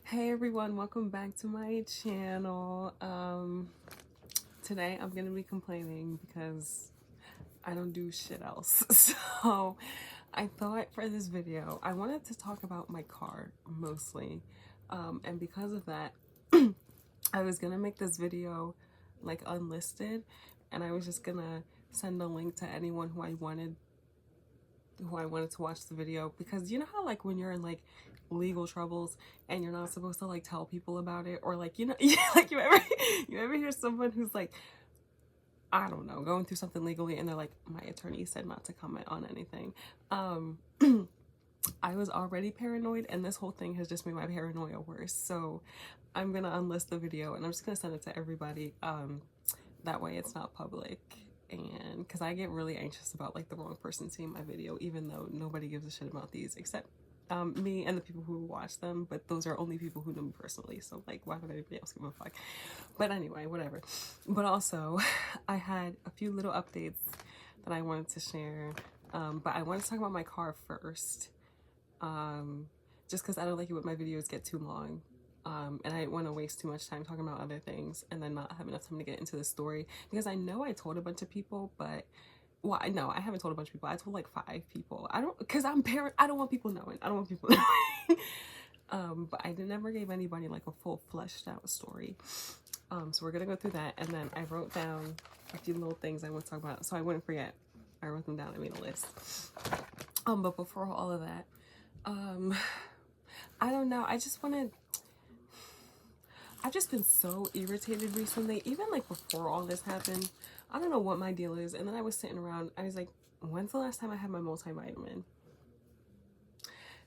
Hey everyone, welcome back to my channel. Today I'm gonna be complaining because I don't do shit else. So I thought for this video I wanted to talk about my car mostly, and because of that I was gonna make this video like unlisted, and I was just gonna send a link to anyone who I wanted to watch the video, because you know how like when you're in like legal troubles and you're not supposed to like tell people about it, or like, you know, like you ever hear someone who's like, I don't know, going through something legally and they're like, my attorney said not to comment on anything. I was already paranoid, and this whole thing has just made my paranoia worse. So I'm gonna unlist the video and I'm just gonna send it to everybody. That way it's not public, and because I get really anxious about like the wrong person seeing my video, even though nobody gives a shit about these except me and the people who watch them, but those are only people who know me personally, so like why would anybody else give a fuck? But anyway, whatever. But also I had a few little updates that I wanted to share, but I wanted to talk about my car first, just because I don't like it when my videos get too long. And I didn't want to waste too much time talking about other things and then not have enough time to get into the story, because I know I told a bunch of people, but well, no, I haven't told a bunch of people. I told like 5 people. I don't, because I'm parent. I don't want people knowing. I don't want people knowing. But I never gave anybody like a full fleshed out story. So we're gonna go through that, and then I wrote down a few little things I want to talk about, so I wouldn't forget. I wrote them down. I made a list. But before all of that, I don't know. I've just been so irritated recently, even like before all this happened. I don't know what my deal is. And then I was sitting around, I was like, when's the last time I had my multivitamin?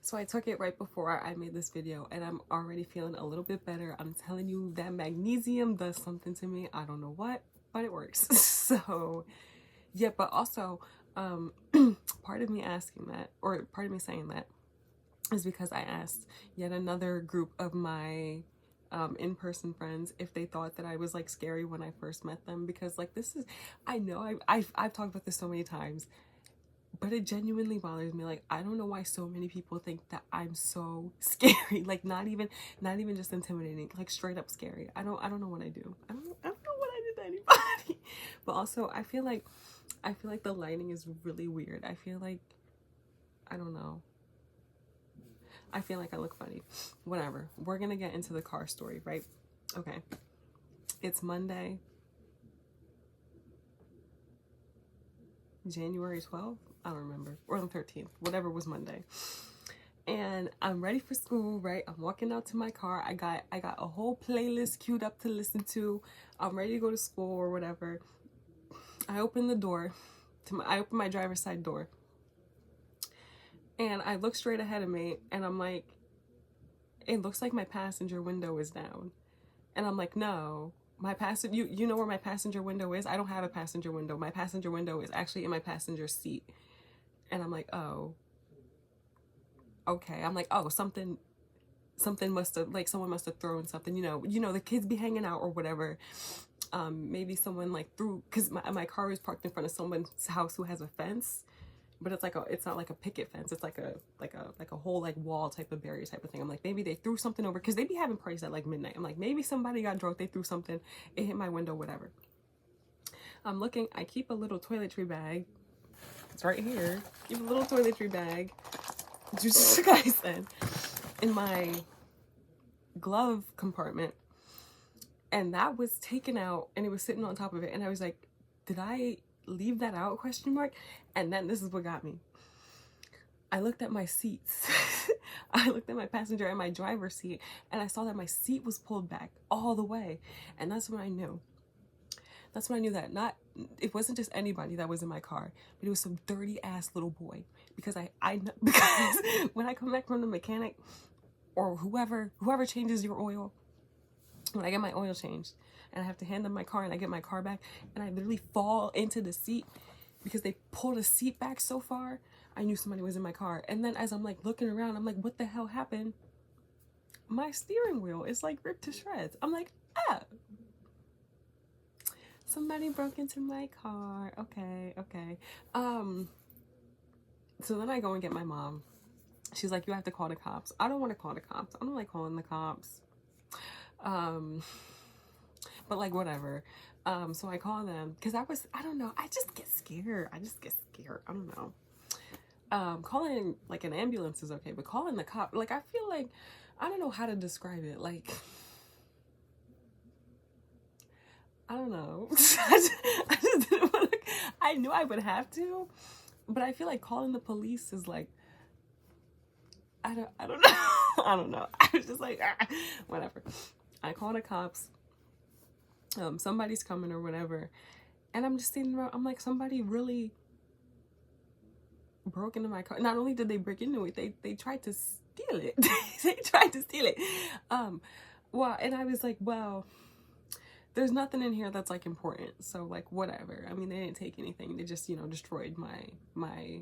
So I took it right before I made this video, and I'm already feeling a little bit better. I'm telling you, that magnesium does something to me. I don't know what, but it works. So yeah, but also part of me asking that, or part of me saying that, is because I asked yet another group of my in-person friends if they thought that I was like scary when I first met them, because like this is, I know I've talked about this so many times, but it genuinely bothers me. Like, I don't know why so many people think that I'm so scary. Like, not even just intimidating, like straight up scary. I don't know what I do. I don't know what I did to anybody. But also I feel like the lighting is really weird. I feel like, I don't know, I feel like I look funny. Whatever. We're gonna get into the car story, right? Okay. It's Monday, January 12th. I don't remember. Or the 13th. Whatever was Monday. And I'm ready for school, right? I'm walking out to my car. I got a whole playlist queued up to listen to. I'm ready to go to school or whatever. I open the door. I open my driver's side door. And I look straight ahead of me, and I'm like, it looks like my passenger window is down. And I'm like, no, my passenger, you know where my passenger window is? I don't have a passenger window. My passenger window is actually in my passenger seat. And I'm like, oh, okay. I'm like, oh, something must have, like, someone must have thrown something, you know, the kids be hanging out or whatever. Maybe someone like threw, because my car is parked in front of someone's house who has a fence, but it's not like a picket fence. It's like a whole like wall type of barrier type of thing. I'm like, maybe they threw something over, because they be having parties at like midnight. I'm like, maybe somebody got drunk, they threw something, it hit my window, whatever. I'm looking, I keep a little toiletry bag. It's right here. Keep a little toiletry bag, just like I said, in my glove compartment. And that was taken out, and it was sitting on top of it. And I was like, did I leave that out, question mark? And then this is what got me. I looked at my seats. I looked at my passenger and my driver's seat, and I saw that my seat was pulled back all the way. And that's when I knew. That's when I knew that it wasn't just anybody that was in my car, but it was some dirty ass little boy. Because because when I come back from the mechanic, or whoever changes your oil, when I get my oil changed and I have to hand them my car and I get my car back, and I literally fall into the seat because they pulled the seat back so far, I knew somebody was in my car. And then as I'm like looking around, I'm like, what the hell happened? My steering wheel is like ripped to shreds. I'm like, ah, somebody broke into my car. Okay. So then I go and get my mom, She's like, you have to call the cops. I don't want to call the cops. I don't like calling the cops. But like, whatever. So I call them because I don't know. I just get scared. I don't know. Calling like an ambulance is okay, but calling the cop, like, I feel like, I don't know how to describe it. Like, I don't know. I just didn't want to, I knew I would have to, but I feel like calling the police is like, I don't know. I don't know. I was just like, whatever. I call the cops. Somebody's coming or whatever. And I'm just sitting around, I'm like, somebody really broke into my car. Not only did they break into it, they tried to steal it. They tried to steal it. Well, and I was like, well, there's nothing in here that's like important. So like, whatever. I mean, they didn't take anything. They just, destroyed my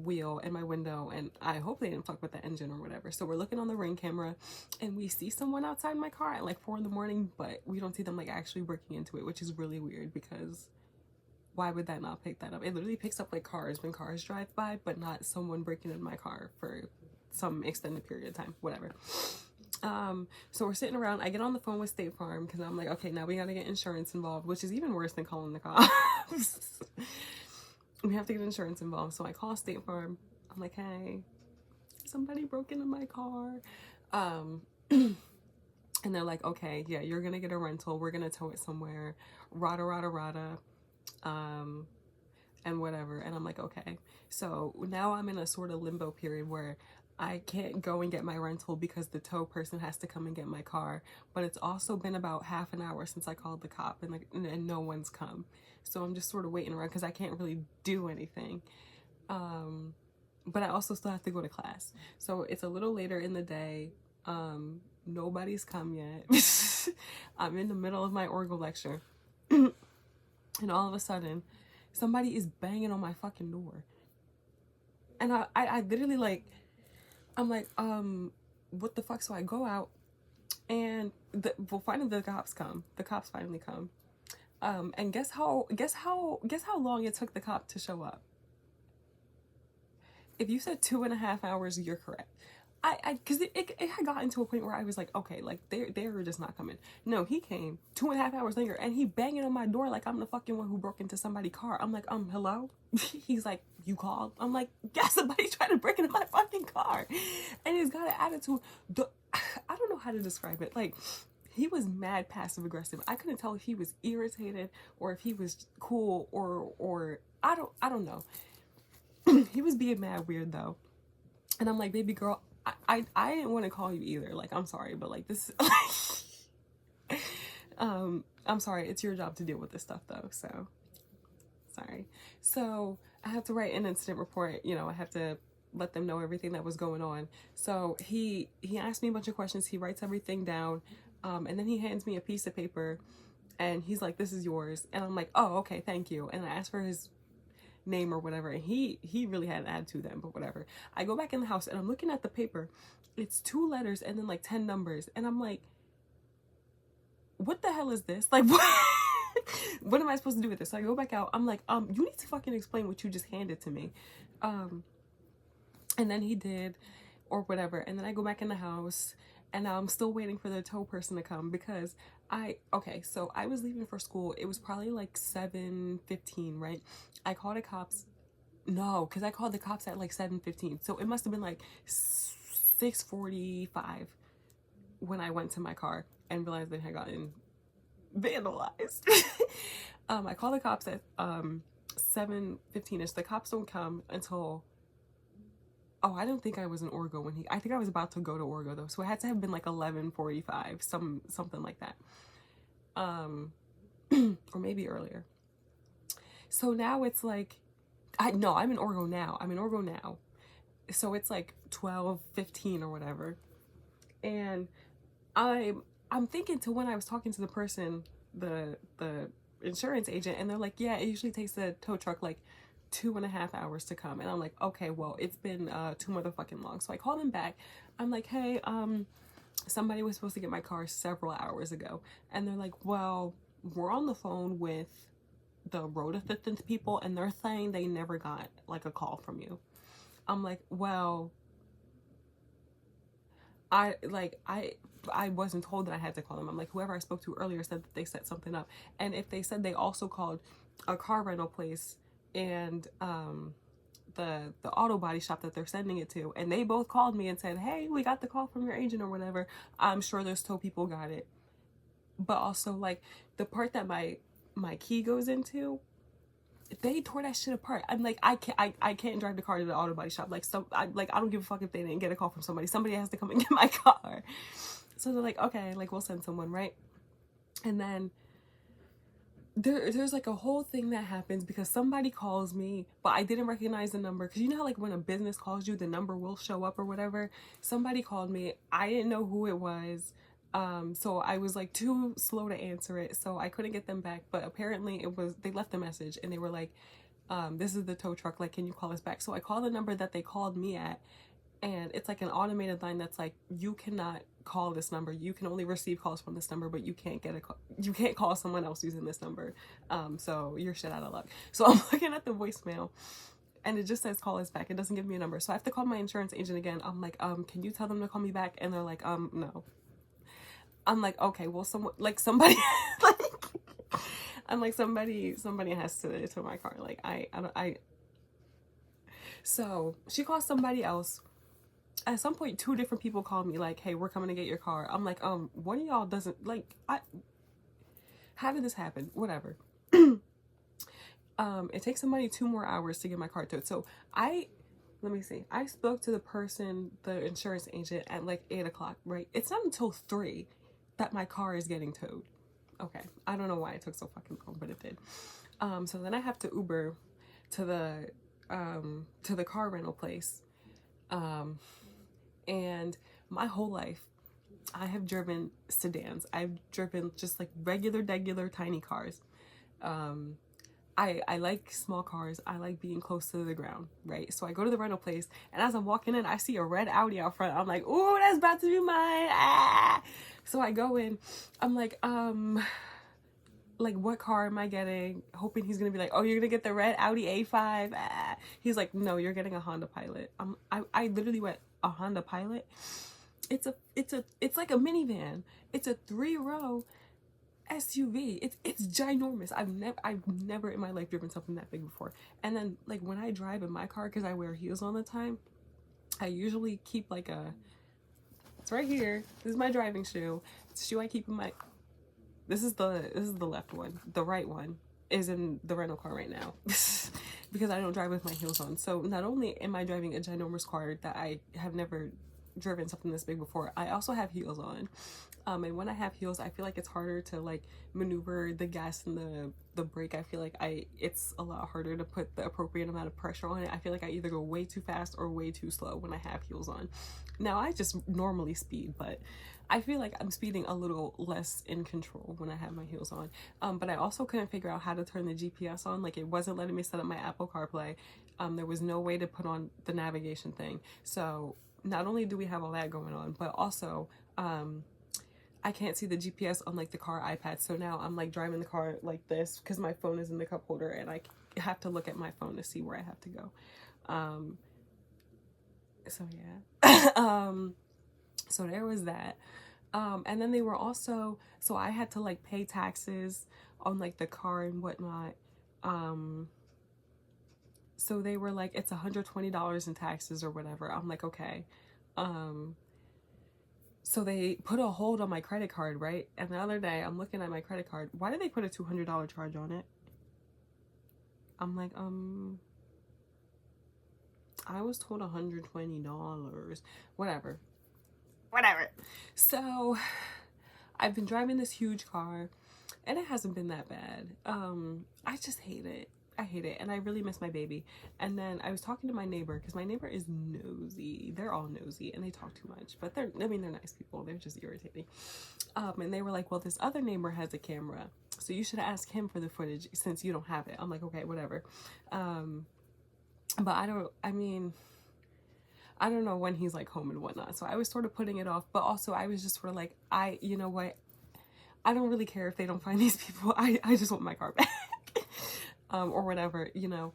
wheel and my window, and I hope they didn't fuck with the engine or whatever. So we're looking on the Ring camera and we see someone outside my car at like 4 a.m, but we don't see them like actually breaking into it, which is really weird because why would that not pick that up? It literally picks up like cars when cars drive by, but not someone breaking in my car for some extended period of time, whatever. So we're sitting around. I get on the phone with State Farm because I'm like, okay, now we gotta get insurance involved, which is even worse than calling the cops. We have to get insurance involved. So I call State Farm. I'm like, hey, somebody broke into my car. And they're like, okay, yeah, you're gonna get a rental. We're gonna tow it somewhere. Rada. And whatever. And I'm like, okay. So now I'm in a sort of limbo period where I can't go and get my rental because the tow person has to come and get my car. But it's also been about half an hour since I called the cop, and no one's come. So I'm just sort of waiting around because I can't really do anything. But I also still have to go to class. So it's a little later in the day. Nobody's come yet. I'm in the middle of my orgo lecture. And all of a sudden, somebody is banging on my fucking door. And I literally like, I'm like, what the fuck? So I go out and finally the cops come. The cops finally come. And guess how long it took the cop to show up? If you said 2.5 hours, you're correct. Because it had gotten to a point where I was like, okay, like they were just not coming. No, he came 2.5 hours later and he banging on my door like I'm the fucking one who broke into somebody's car. I'm like, hello? He's like, you called? I'm like, yeah, somebody tried to break into my fucking car. And he's got an attitude. I don't know how to describe it. Like, he was mad passive aggressive. I couldn't tell if he was irritated or if he was cool or I don't know. He was being mad weird though. And I'm like, baby girl, I didn't want to call you either. Like, I'm sorry, but like this I'm sorry, it's your job to deal with this stuff though. So sorry. So I have to write an incident report. I have to let them know everything that was going on. So he asked me a bunch of questions. He writes everything down. And then he hands me a piece of paper and he's like, this is yours. And I'm like, oh, okay, thank you. And I asked for his name or whatever, and he really had an attitude then, but whatever. I go back in the house and I'm looking at the paper. It's 2 letters and then like 10 numbers, and I'm like, what the hell is this? Like, what am I supposed to do with this? So I go back out. I'm like, you need to fucking explain what you just handed to me. And then he did, or whatever. And then I go back in the house and now I'm still waiting for the tow person to come because so I was leaving for school. It was probably like 7:15, right? I called the cops. No, because I called the cops at like 7:15. So it must have been like 6:45 when I went to my car and realized they had gotten vandalized. I called the cops at 7:15ish. The cops don't come until, I don't think I was in Orgo when I think I was about to go to Orgo though. So it had to have been like 11:45, something like that. Or maybe earlier. So now it's like, I'm in Orgo now. So it's like 12:15 or whatever. And I'm thinking to when I was talking to the person, the insurance agent, and they're like, yeah, it usually takes the tow truck like 2.5 hours to come. And I'm like, okay, well, it's been too motherfucking long. So I call them back. I'm like, hey, somebody was supposed to get my car several hours ago. And they're like, well, we're on the phone with the road assistance people and they're saying they never got like a call from you. I'm like, well, I wasn't told that I had to call them. I'm like, whoever I spoke to earlier said that they set something up. And if they said they also called a car rental place and the auto body shop that they're sending it to, and they both called me and said, hey, we got the call from your agent or whatever, I'm sure those tow people got it. But also, like, the part that my key goes into, they tore that shit apart. I'm like, I can't drive the car to the auto body shop. Like, I don't give a fuck if they didn't get a call from somebody. Somebody has to come and get my car. So they're like, okay, like, we'll send someone, right? And then there's like a whole thing that happens because somebody calls me, but I didn't recognize the number. Because you know how, like, when a business calls you, the number will show up or whatever. Somebody called me. I didn't know who it was. So I was like too slow to answer it, so I couldn't get them back. But apparently they left a message and they were like, this is the tow truck, like, can you call us back? So I called the number that they called me at, and it's like an automated line that's like, you cannot call this number, you can only receive calls from this number, but you can't call someone else using this number. So you're shit out of luck. So I'm looking at the voicemail and it just says call us back. It doesn't give me a number. So I have to call my insurance agent again. I'm like, can you tell them to call me back? And they're like, no. I'm like, okay, well, somebody, like, I'm like, somebody has to my car. Like, so she calls somebody else. At some point, 2 different people called me like, hey, we're coming to get your car. I'm like, one of y'all doesn't, like, how did this happen? Whatever. It takes somebody 2 more hours to get my car towed. So let me see. I spoke to the insurance agent at like 8 o'clock, right? It's not until 3 that my car is getting towed. Okay. I don't know why it took so fucking long, but it did. So then I have to Uber to the car rental place. And my whole life, I have driven sedans. I've driven just like regular tiny cars. I like small cars. I like being close to the ground, right? So I go to the rental place, and as I'm walking in, I see a red Audi out front. I'm like, ooh, that's about to be mine. Ah! So I go in. I'm like, what car am I getting? Hoping he's gonna be like, oh, you're gonna get the red Audi A5. Ah. He's like, no, you're getting a Honda Pilot. I literally went, a Honda Pilot? It's like a minivan. It's a 3-row SUV. It's ginormous. I've never in my life driven something that big before. And then, like, when I drive in my car, because I wear heels all the time, I usually keep like it's right here. This is my driving shoe. It's a shoe I keep in my, this is the left one. The right one is in the rental car right now. Because I don't drive with my heels on. So not only am I driving a ginormous car that I have never driven something this big before, I also have heels on. And when I have heels, I feel like it's harder to like maneuver the gas and the brake. I feel like it's a lot harder to put the appropriate amount of pressure on it. I feel like I either go way too fast or way too slow when I have heels on. Now, I just normally speed, but I feel like I'm speeding a little less in control when I have my heels on. But I also couldn't figure out how to turn the GPS on. Like, it wasn't letting me set up my Apple CarPlay. There was no way to put on the navigation thing. So not only do we have all that going on, but also I can't see the GPS on like the car iPad. So now I'm like driving the car like this because my phone is in the cup holder, and I have to look at my phone to see where I have to go. So yeah. So there was that. And then they were also, so I had to like pay taxes on like the car and whatnot. So they were like, it's $120 in taxes or whatever. I'm like, okay. So they put a hold on my credit card, right? And the other day I'm looking at my credit card. Why did they put a $200 charge on it? I'm like, I was told $120. Whatever. So I've been driving this huge car and it hasn't been that bad. I just hate it. I hate it, and I really miss my baby. And then I was talking to my neighbor, because my neighbor is nosy. They're all nosy, and they talk too much, but they're nice people. They're just irritating. And they were like, well, this other neighbor has a camera, so you should ask him for the footage since you don't have it. I'm like, okay, whatever. But I don't know when he's like home and whatnot. So I was sort of putting it off, but also I was just sort of like, you know what? I don't really care if they don't find these people. I just want my car back. Or whatever, you know.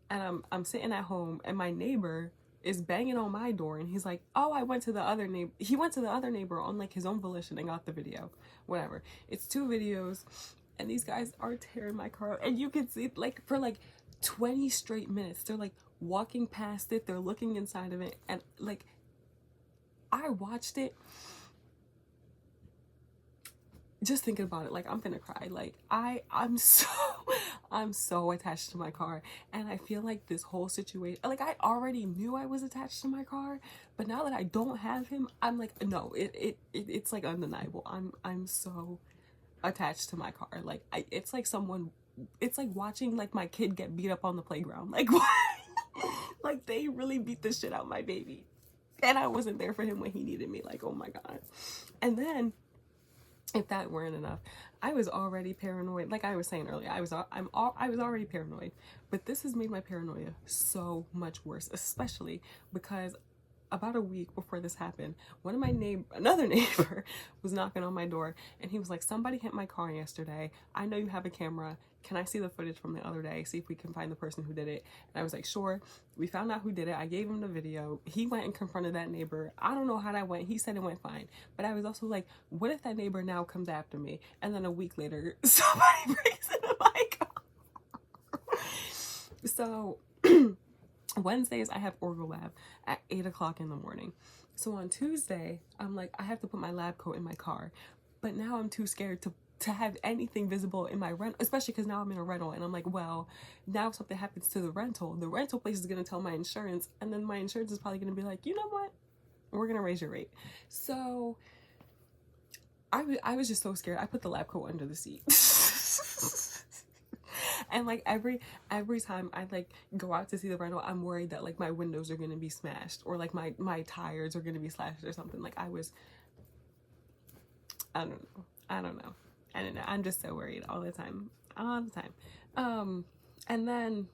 and I'm sitting at home, and my neighbor is banging on my door, and he's like, oh, I went to the other neighbor. He went to the other neighbor on like his own volition and got the video. Whatever. It's 2 videos, and these guys are tearing my car up. And you can see like for like 20 straight minutes, they're like walking past it, they're looking inside of it, and like I watched it. Just thinking about it, like I'm gonna cry. Like I'm so I'm so attached to my car, and I feel like this whole situation, like I already knew I was attached to my car, but now that I don't have him, I'm like, no, it's like undeniable. I'm so attached to my car. Like it's like someone, it's like watching like my kid get beat up on the playground. Like what? Like they really beat the shit out of my baby, and I wasn't there for him when he needed me. Like, oh my god. And then, if that weren't enough, I was already paranoid. Like I was saying earlier, I was already paranoid, but this has made my paranoia so much worse, especially because about a week before this happened, another neighbor was knocking on my door, and he was like, somebody hit my car yesterday. I know you have a camera. Can I see the footage from the other day? See if we can find the person who did it. And I was like, sure. We found out who did it. I gave him the video. He went and confronted that neighbor. I don't know how that went. He said it went fine. But I was also like, what if that neighbor now comes after me? And then a week later, somebody breaks into my car. So Wednesdays, I have Orgo Lab at 8 o'clock in the morning. So on Tuesday, I'm like, I have to put my lab coat in my car. But now I'm too scared to have anything visible in my rent, especially because now I'm in a rental, and I'm like, well, now if something happens to the rental place is going to tell my insurance, and then my insurance is probably going to be like, you know what, we're going to raise your rate. So I was just so scared. I put the lab coat under the seat. And like every time I like go out to see the rental, I'm worried that like my windows are going to be smashed, or like my tires are going to be slashed or something. Like I don't know. I'm just so worried all the time. And then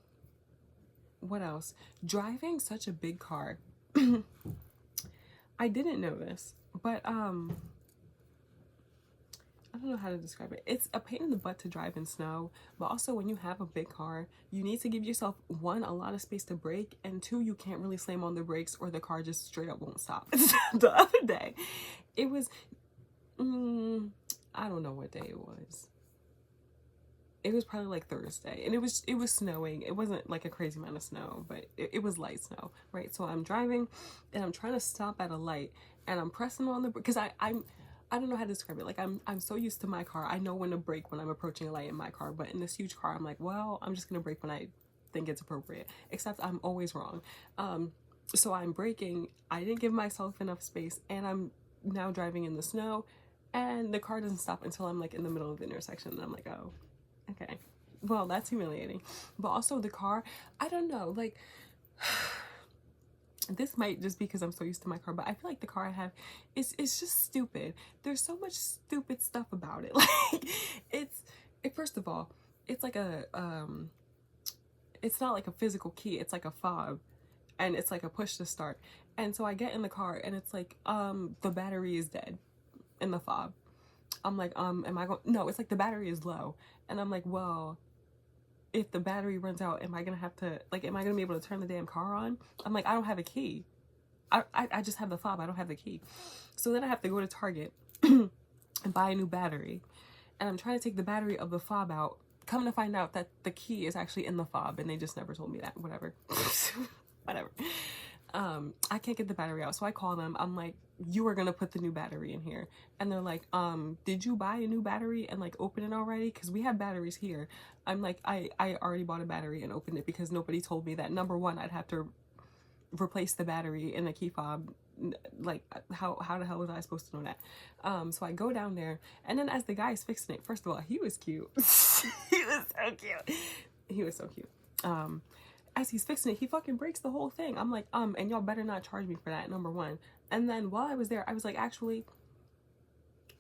what else? Driving such a big car. I didn't know this, but I don't know how to describe it. It's a pain in the butt to drive in snow, but also when you have a big car, you need to give yourself, 1, a lot of space to brake, and 2, you can't really slam on the brakes or the car just straight up won't stop. The other day, it was, I don't know what day it was. It was probably like Thursday, and it was snowing. It wasn't like a crazy amount of snow, but it was light snow, right? So I'm driving, and I'm trying to stop at a light, and I'm pressing on the, because I don't know how to describe it. Like I'm so used to my car. I know when to brake when I'm approaching a light in my car, but in this huge car, I'm like, well, I'm just gonna brake when I think it's appropriate. Except I'm always wrong. So I'm braking. I didn't give myself enough space, and I'm now driving in the snow, and the car doesn't stop until I'm like in the middle of the intersection, and I'm like, oh, okay. Well, that's humiliating. But also the car, I don't know, like this might just be because I'm so used to my car, but I feel like the car I have it's just stupid. There's so much stupid stuff about it. Like first of all, it's like a it's not like a physical key, it's like a fob, and it's like a push to start. And so I get in the car, and it's like the battery is dead in the fob. I'm like, am I going, no, it's like the battery is low. And I'm like, well, if the battery runs out, am I gonna be able to turn the damn car on? I'm like, I don't have a key. I just have the fob, I don't have the key. So then I have to go to Target and buy a new battery. And I'm trying to take the battery of the fob out, come to find out that the key is actually in the fob, and they just never told me that. Whatever. Whatever. I can't get the battery out, so I call them. I'm like, you are gonna put the new battery in here. And they're like, did you buy a new battery and like open it already? Because we have batteries here. I'm like, I already bought a battery and opened it, because nobody told me that, number one, I'd have to replace the battery in the key fob. Like, how the hell was I supposed to know that? So I go down there, and then as the guy's fixing it, first of all, he was cute. He was so cute. As he's fixing it, he fucking breaks the whole thing. I'm like, and y'all better not charge me for that, number one. And then while I was there, I was like, actually,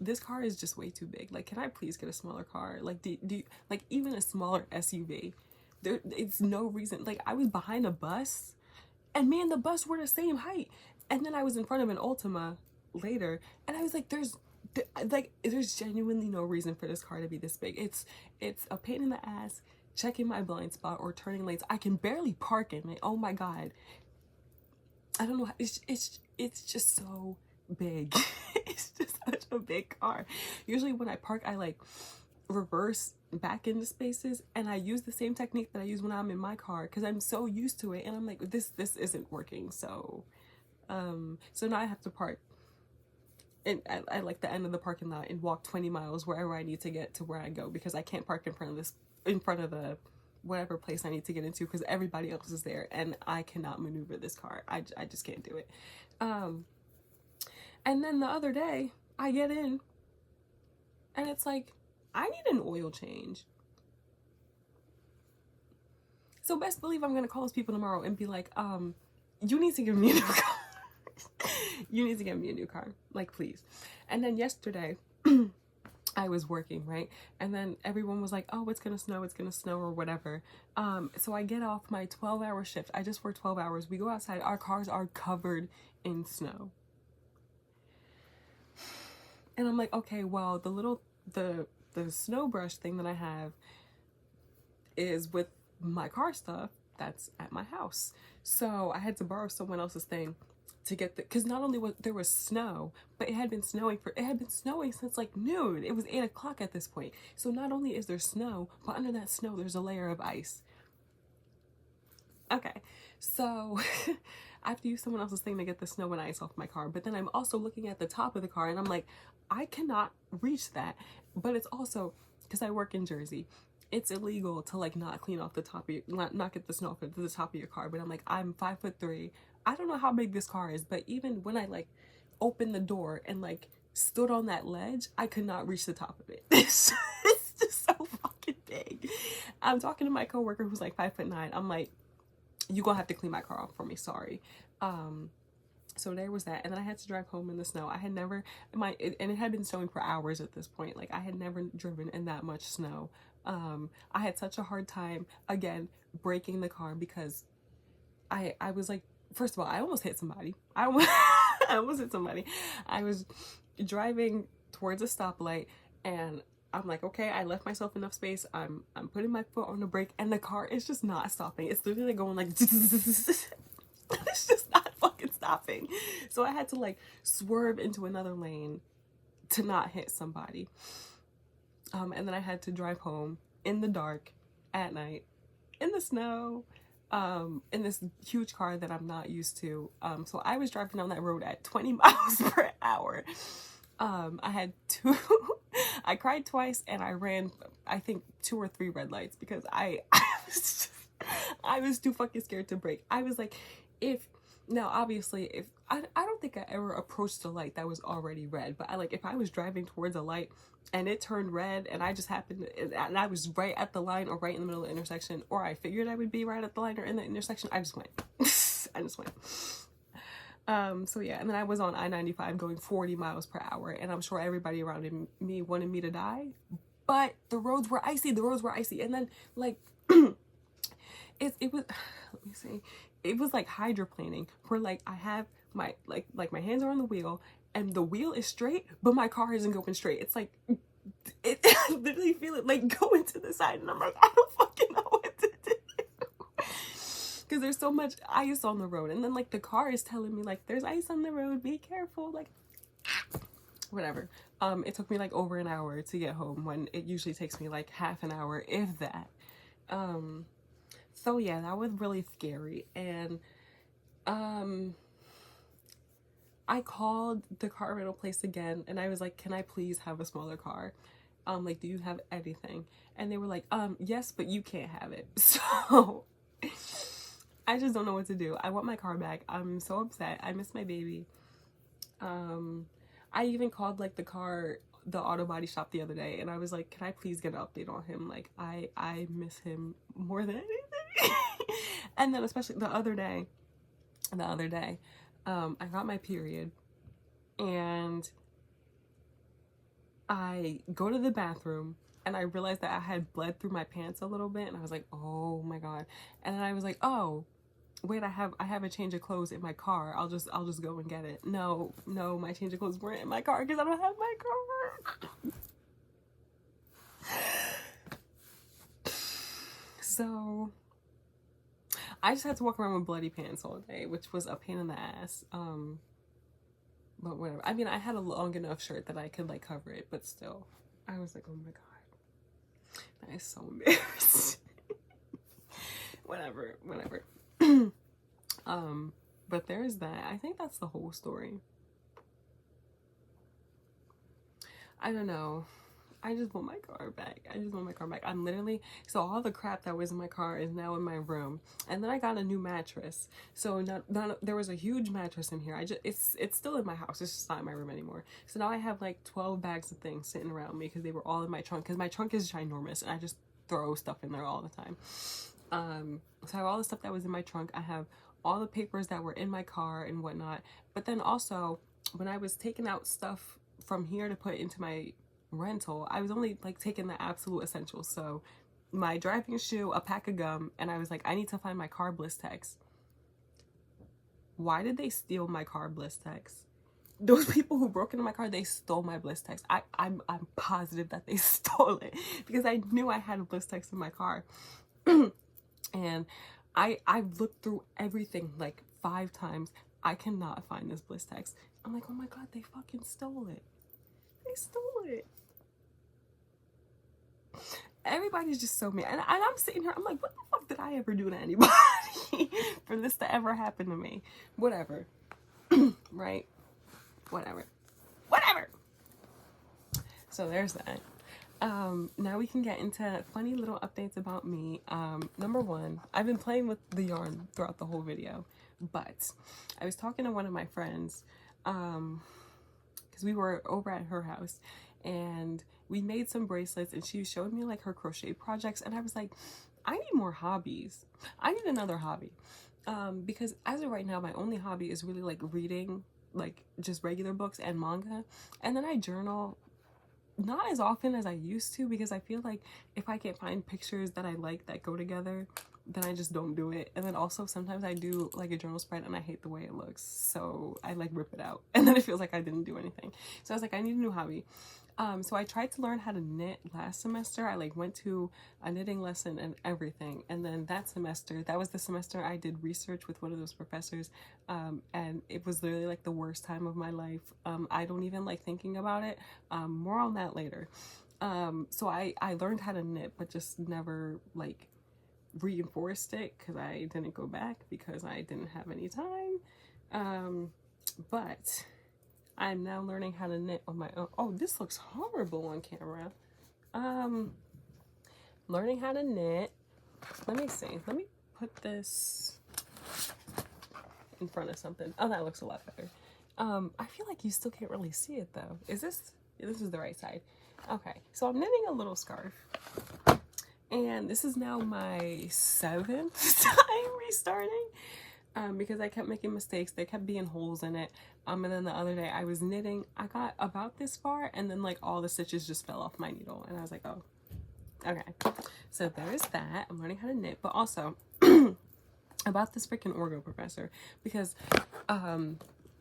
this car is just way too big. Like, can I please get a smaller car? Like, do you, like, even a smaller SUV? It's no reason. Like, I was behind a bus, and me and the bus were the same height. And then I was in front of an Ultima later, and I was like, there's genuinely no reason for this car to be this big. It's a pain in the ass. checking my blind spot or turning lanes. I can barely park in it. Oh my God. I don't know. It's just so big. It's just such a big car. Usually when I park, I like reverse back into spaces, and I use the same technique that I use when I'm in my car because I'm so used to it, and I'm like, this isn't working. So so now I have to park at like the end of the parking lot and walk 20 miles wherever I need to get to where I go, because I can't park in front of the whatever place I need to get into because everybody else is there and I cannot maneuver this car. I just can't do it. And then the other day I get in and it's like, I need an oil change. So best believe I'm gonna call those people tomorrow and be like, you need to give me a new car. You need to get me a new car, like, please. And then yesterday I was working, right? And then everyone was like, oh, it's gonna snow or whatever. So I get off my 12-hour shift. I just work 12 hours. We go outside, our cars are covered in snow. And I'm like, okay, well, the snow brush thing that I have is with my car stuff that's at my house. So I had to borrow someone else's thing to get because not only was there snow, but it had been snowing since like noon. It was 8 o'clock at this point. So not only is there snow, but under that snow there's a layer of ice. Okay, so I have to use someone else's thing to get the snow and ice off my car, but then I'm also looking at the top of the car and I'm like, I cannot reach that. But it's also because I work in Jersey, it's illegal to like not clean off the top of your, not get the snow off the top of your car. But I'm like, I'm 5'3". I don't know how big this car is, but even when I like opened the door and like stood on that ledge, I could not reach the top of it. It's just so fucking big. I'm talking to my coworker who's like 5'9". I'm like, you gonna have to clean my car off for me, sorry. So there was that, and then I had to drive home in the snow. I had never, and it had been snowing for hours at this point. Like I had never driven in that much snow. I had such a hard time, again, braking the car because I was like, first of all, I almost hit somebody. I almost hit somebody. I was driving towards a stoplight and I'm like, okay, I left myself enough space. I'm putting my foot on the brake and the car is just not stopping. It's literally going like, it's just not fucking stopping. So I had to like swerve into another lane to not hit somebody. And then I had to drive home in the dark at night in the snow, in this huge car that I'm not used to. So I was driving down that road at 20 miles per hour. I had I cried twice and I ran, I think 2 or 3 red lights because I was too fucking scared to brake. I was like, now obviously if I don't think I ever approached a light that was already red, but if I was driving towards a light and it turned red and I just happened to, and I was right at the line or right in the middle of the intersection, or I figured I would be right at the line or in the intersection, I just went. I just went. So yeah, and then I was on I-95 going 40 miles per hour, and I'm sure everybody around me wanted me to die, but the roads were icy, and then like it was, let me see, it was like hydroplaning, where like I have my like my hands are on the wheel and the wheel is straight, but my car isn't going straight. It's like I literally feel it like going to the side, and I'm like, I don't fucking know what to do. Because there's so much ice on the road, and then like the car is telling me like there's ice on the road, be careful, like whatever. It took me like over an hour to get home when it usually takes me like half an hour, if that. So yeah, that was really scary. And I called the car rental place again and I was like, can I please have a smaller car? Like, do you have anything? And they were like, yes, but you can't have it. So I just don't know what to do. I want my car back. I'm so upset. I miss my baby. I even called like the auto body shop the other day, and I was like, can I please get an update on him? Like, I miss him more than anything. And then especially the other day, I got my period and I go to the bathroom and I realized that I had bled through my pants a little bit, and I was like, oh my God. And then I was like, oh wait, I have a change of clothes in my car. I'll just go and get it. No, my change of clothes weren't in my car because I don't have my car. So I just had to walk around with bloody pants all day, which was a pain in the ass. But whatever. I mean, I had a long enough shirt that I could like cover it, but still, I was like, oh my god, that is so embarrassing. whatever. But there's that. I think that's the whole story. I don't know. I just want my car back. I'm literally, so all the crap that was in my car is now in my room. And then I got a new mattress. So there was a huge mattress in here. It's still in my house. It's just not in my room anymore. So now I have like 12 bags of things sitting around me because they were all in my trunk. Because my trunk is ginormous and I just throw stuff in there all the time. So I have all the stuff that was in my trunk. I have all the papers that were in my car and whatnot. But then also, when I was taking out stuff from here to put into my rental, I was only like taking the absolute essentials. So my driving shoe, a pack of gum, and I was like, I need to find my car Blistex. Why did they steal my car Blistex? Those people who broke into my car, they stole my Blistex. I'm positive that they stole it because I knew I had a Blistex in my car. And I looked through everything like 5 times. I cannot find this Blistex. I'm like, oh my god, they fucking stole it. They stole it. Everybody's just so mad. And I'm sitting here, I'm like, what the fuck did I ever do to anybody for this to ever happen to me? Whatever. Right? Whatever. So there's that. Now we can get into funny little updates about me. Number one, I've been playing with the yarn throughout the whole video, but I was talking to one of my friends, because we were over at her house and we made some bracelets and she showed me like her crochet projects and I was like, I need more hobbies. I need another hobby. Because as of right now, my only hobby is really like reading, like just regular books and manga. And then I journal, not as often as I used to, because I feel like if I can't find pictures that I like that go together, then I just don't do it. And then also sometimes I do like a journal spread and I hate the way it looks, so I like rip it out and then it feels like I didn't do anything. So I was like, I need a new hobby. So I tried to learn how to knit last semester. I like went to a knitting lesson and everything, and then that was the semester I did research with one of those professors, and it was literally like the worst time of my life. I don't even like thinking about it. More on that later. So I learned how to knit, but just never like reinforced it because I didn't go back because I didn't have any time. But I'm now learning how to knit on my own. Oh, this looks horrible on camera. Learning how to knit. Let me see. Let me put this in front of something. Oh, that looks a lot better. I feel like you still can't really see it though. Is this is the right side. Okay, so I'm knitting a little scarf. And this is now my 7th time restarting. Because I kept making mistakes. There kept being holes in it. And then the other day I was knitting. I got about this far and then like all the stitches just fell off my needle. And I was like, oh, okay. So there's that. I'm learning how to knit. But also about this freaking Orgo professor. Because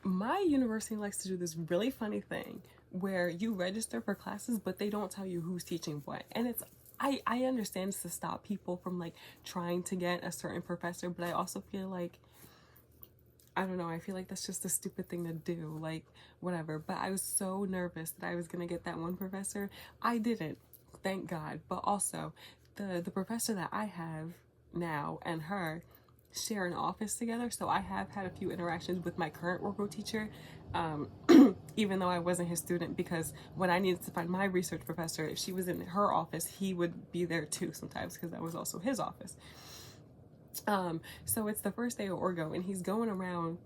my university likes to do this really funny thing where you register for classes, but they don't tell you who's teaching what. And it's I understand it's to stop people from like trying to get a certain professor, but I also feel like, I don't know, I feel like that's just a stupid thing to do, like whatever. But I was so nervous that I was gonna get that one professor. I didn't, thank God. But also the professor that I have now and her share an office together, so I have had a few interactions with my current Orgo teacher, even though I wasn't his student, because when I needed to find my research professor, if she was in her office, he would be there too sometimes because that was also his office. So it's the first day of Orgo and he's going around,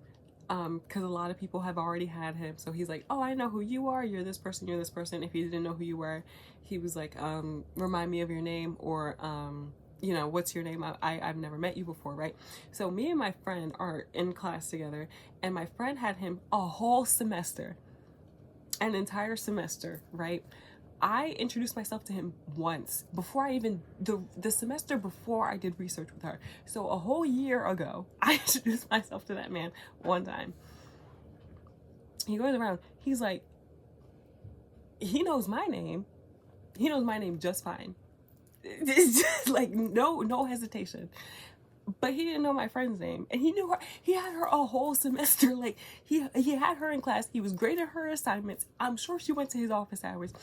because a lot of people have already had him. So he's like, oh, I know who you are. You're this person. You're this person. If he didn't know who you were, he was like, remind me of your name, or, you know, what's your name? I've never met you before, right? So me and my friend are in class together, and my friend had him a whole semester, an entire semester, right? I introduced myself to him once before I even, the semester before I did research with her. So a whole year ago, I introduced myself to that man one time. He goes around, he's like, he knows my name. He knows my name just fine. It's just like no hesitation. But he didn't know my friend's name, and he knew her. He had her a whole semester. Like he had her in class. He was grading her assignments. I'm sure she went to his office hours,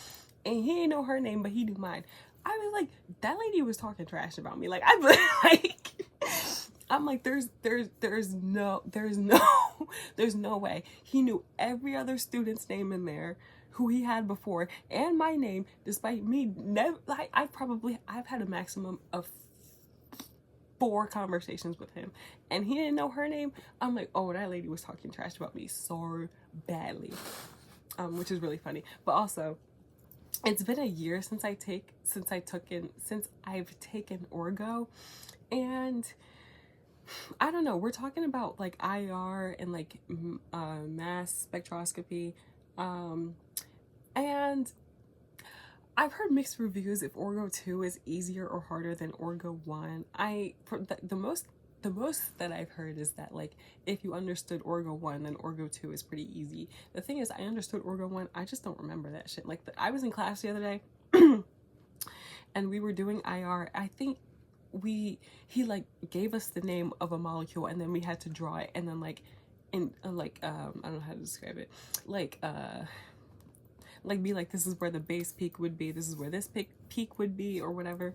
and he didn't know her name, but he knew mine. I was like, that lady was talking trash about me. Like I'm like, there's no there's no way. He knew every other student's name in there who he had before, and my name, despite me never, like, I've had a maximum of 4 conversations with him, and he didn't know her name. I'm like, oh, that lady was talking trash about me so badly, which is really funny. But also, it's been a year since I've taken Orgo, and I don't know, we're talking about like IR and like mass spectroscopy, and I've heard mixed reviews if Orgo 2 is easier or harder than Orgo 1. The most that I've heard is that, like, if you understood Orgo 1, then Orgo 2 is pretty easy. The thing is, I understood Orgo 1, I just don't remember that shit. Like, I was in class the other day, and we were doing IR. I think he like gave us the name of a molecule, and then we had to draw it, and then like, in I don't know how to describe it, like be like, this is where the base peak would be, this is where this peak would be, or whatever.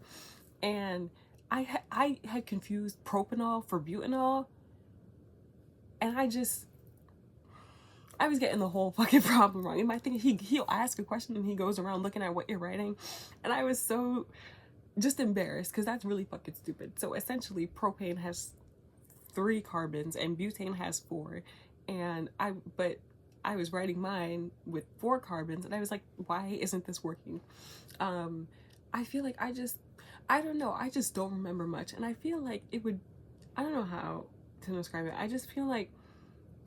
And I had confused propanol for butanol, and I was getting the whole fucking problem wrong. You might think he'll ask a question and he goes around looking at what you're writing, and I was so just embarrassed because that's really fucking stupid. So essentially, propane has 3 carbons and butane has 4, and I was writing mine with 4 carbons, and I was like, why isn't this working? I feel like I don't know, I just don't remember much, and I feel like it would, I don't know how to describe it. I just feel like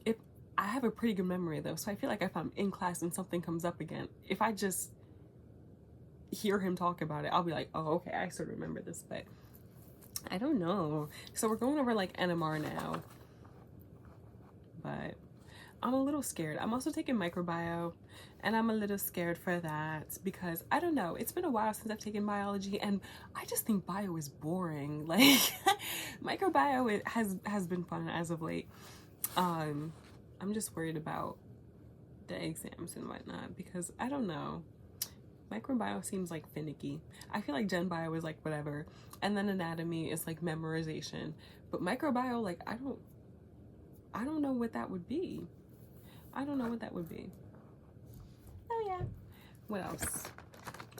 if I have a pretty good memory though, so I feel like if I'm in class and something comes up again, if I just hear him talk about it, I'll be like, oh, okay, I sort of remember this, but I don't know. So we're going over like NMR now, but I'm a little scared. I'm also taking microbio, and I'm a little scared for that because I don't know, it's been a while since I've taken biology, and I just think bio is boring. Like microbio has been fun as of late. I'm just worried about the exams and whatnot because I don't know, microbio seems like finicky. I feel like gen bio is like whatever, and then anatomy is like memorization, but microbio, like I don't know what that would be. I don't know what that would be. Oh yeah. What else?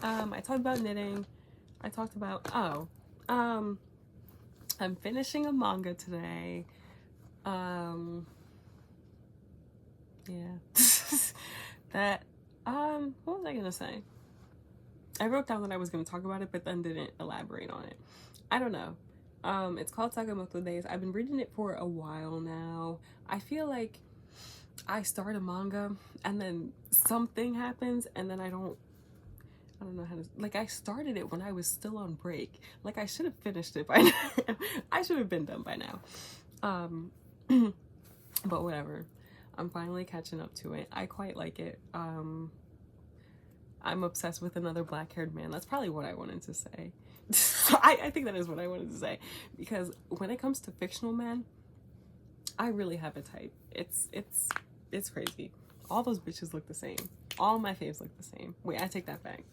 I talked about knitting. I talked about, I'm finishing a manga today. Yeah. What was I gonna say? I wrote down that I was gonna talk about it, but then didn't elaborate on it. I don't know. It's called Sakamoto Days. I've been reading it for a while now. I feel like I start a manga and then something happens, and then I don't know how to, like, I started it when I was still on break. Like, I should have finished it by now. I should have been done by now. But whatever. I'm finally catching up to it. I quite like it. I'm obsessed with another black-haired man. That's probably what I wanted to say. I think that is what I wanted to say, because when it comes to fictional men, I really have a type. It's crazy. All those bitches look the same. All my faves look the same. Wait, I take that back.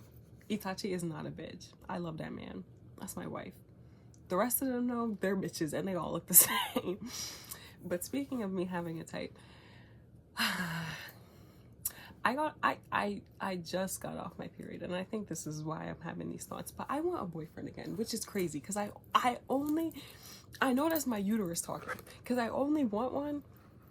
Itachi is not a bitch. I love that man. That's my wife. The rest of them, though, they're bitches and they all look the same. But speaking of me having a type, I just got off my period, and I think this is why I'm having these thoughts, but I want a boyfriend again, which is crazy because I know that's my uterus talking, because I only want one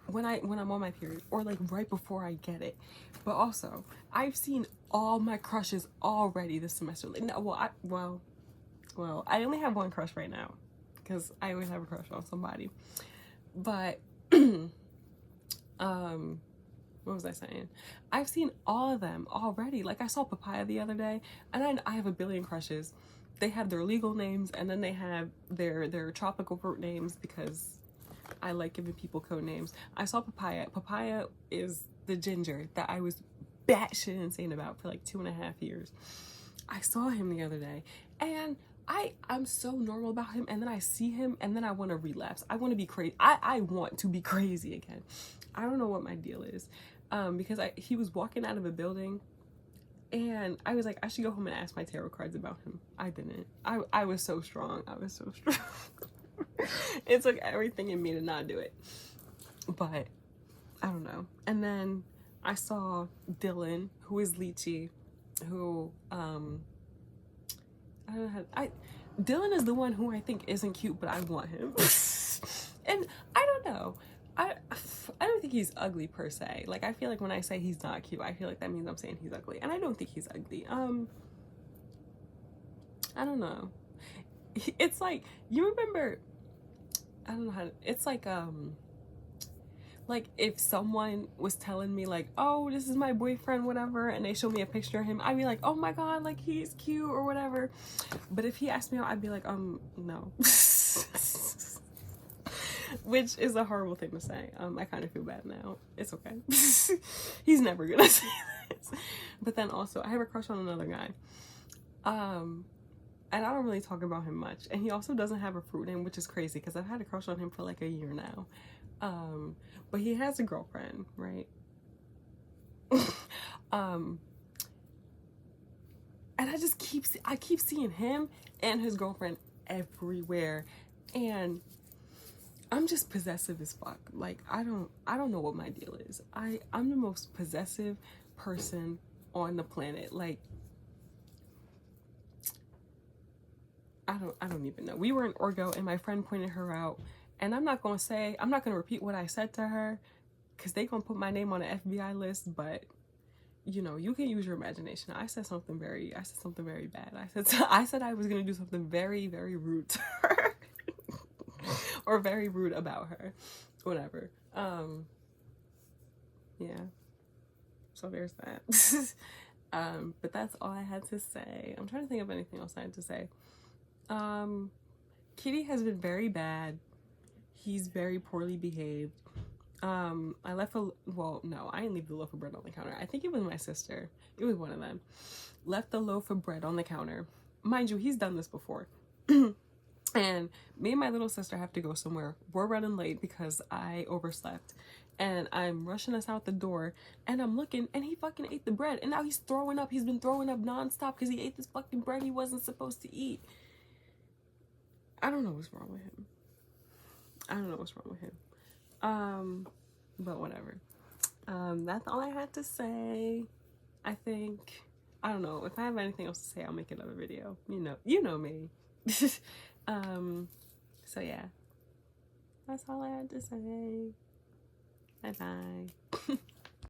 when I'm on my period, or like right before I get it. But also, I've seen all my crushes already this semester. Well, I only have one crush right now because I always have a crush on somebody. But what was I saying? I've seen all of them already. Like, I saw Papaya the other day, and I have a billion crushes. They have their legal names, and then they have their tropical fruit names, because I like giving people code names. I saw Papaya. Papaya is the ginger that I was batshit insane about for like 2.5 years. I saw him the other day, and I'm so normal about him, and then I see him, and then I want to relapse. I want to be crazy. I want to be crazy again. I don't know what my deal is, because he was walking out of a building, and I was like, I should go home and ask my tarot cards about him. I didn't. I was so strong. I was so strong. It took everything in me to not do it, but I don't know. And then I saw Dylan, who is Lychee, who I don't know how, Dylan is the one who I think isn't cute, but I want him. And I don't know. I don't think he's ugly per se. Like, I feel like when I say he's not cute, I feel like that means I'm saying he's ugly, and I don't think he's ugly. I don't know. It's like, you remember, I don't know how to, it's like if someone was telling me like, oh, this is my boyfriend, whatever, and they show me a picture of him, I'd be like, oh my god, like, he's cute or whatever. But if he asked me out, I'd be like, no. Which is a horrible thing to say. I kind of feel bad now. It's okay. He's never gonna say this. But then also, I have a crush on another guy. And I don't really talk about him much. And he also doesn't have a fruit name, which is crazy because I've had a crush on him for like a year now. But he has a girlfriend, right? And I just keep seeing him and his girlfriend everywhere, and I'm just possessive as fuck. Like, I don't know what my deal is. I'm the most possessive person on the planet. Like, I don't even know. We were in Orgo and my friend pointed her out, and I'm not gonna repeat what I said to her because they gonna put my name on the FBI list, but you know, you can use your imagination. I said something very bad. I said I was gonna do something very, very rude to her. Or very rude about her. Whatever. Yeah. So there's that. But that's all I had to say. I'm trying to think of anything else I had to say. Kitty has been very bad. He's very poorly behaved. I left no, I didn't leave the loaf of bread on the counter. I think it was my sister. It was one of them. Left the loaf of bread on the counter. Mind you, he's done this before. And me and my little sister have to go somewhere. We're running late because I overslept. And I'm rushing us out the door. And I'm looking, and he fucking ate the bread. And now he's throwing up. He's been throwing up nonstop because he ate this fucking bread he wasn't supposed to eat. I don't know what's wrong with him. But whatever. That's all I had to say. I think, I don't know. If I have anything else to say, I'll make another video. You know me. So yeah, that's all I had to say. Bye bye.